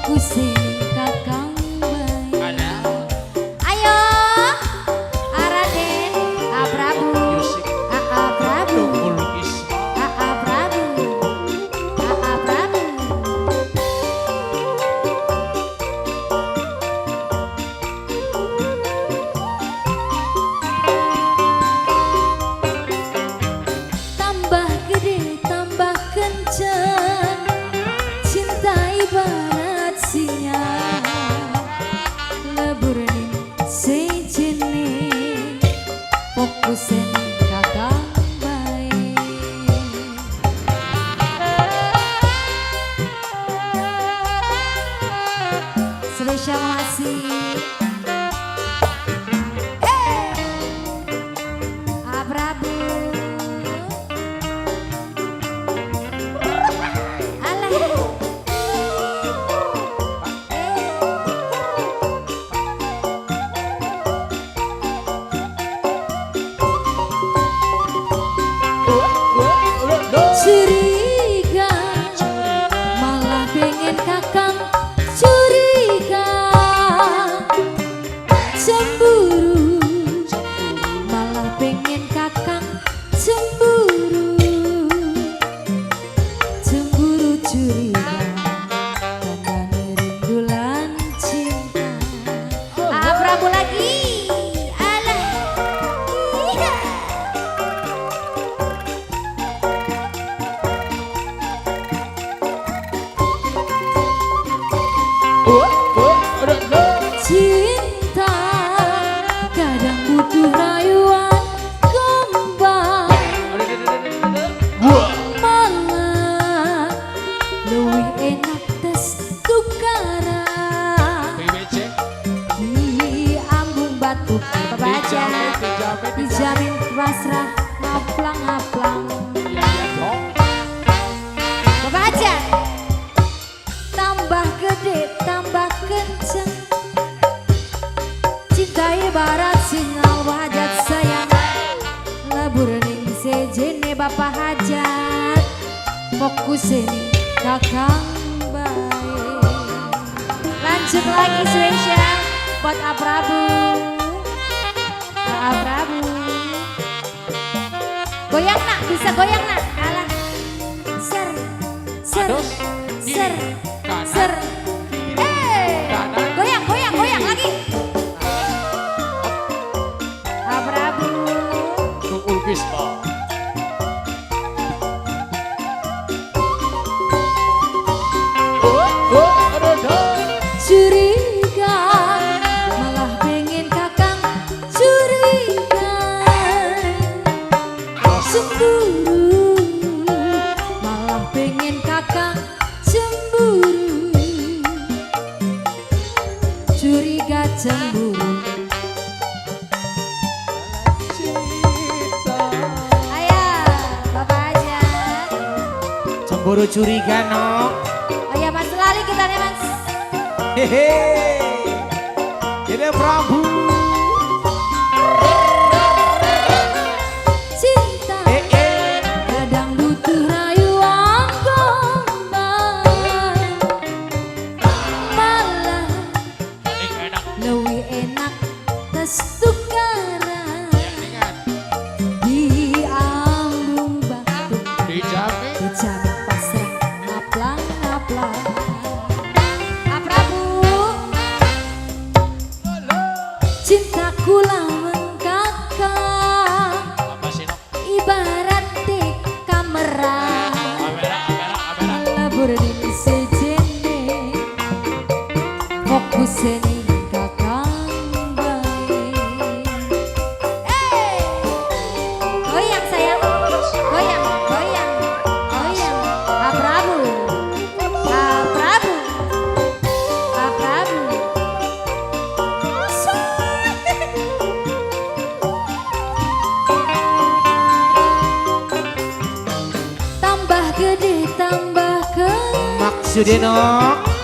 fokus kakang baik. Ayo Raden Prabu Prabu Prabu Prabu tambah gede tambah kenceng cinta ibarat singa lebur ning sejene fokusen kakang baik. Spesial masih Prabu curiga malah pengen kakang curiga cemburu malah pengen kakang cemburu cemburu curiga karena rindulan cinta. Prabu lagi cinta kadang butuh rayuan kembang malah lebih enak tes tukaran di ambung batu baca dijamin pasrah ngaplang-ngaplang baca tambah gede tambah kenceng cinta ibarat singal wajat sayang lebur ning sejene bapak hajat fokus ini kakang baik. Lanjut lagi spesial buat Prabu Prabu goyang nak bisa goyang nak alah ser ser ser ser goyang goyang goyang lagi Prabu Ulkis curiga malah pengen kakang curiga cemburu malah pengen kakang cemburu curiga cemburu. Ayah bapak aja cemburu curiga no. Ayah mas lali kita nih mas. Hehe, ini Prabu. Cinta kadang butuh rayuan kembang malah lebih enak tes tukaran di ambung batu dijamin pasrah ngaplang-ngaplang. Cintaku lawan kakak ibarat di kamera lebur di sejene fokus ini kakang baik. Goyang sayang goyang goyang goyang Prabu Prabu Prabu tambah gede tambah ke Maksudnya no.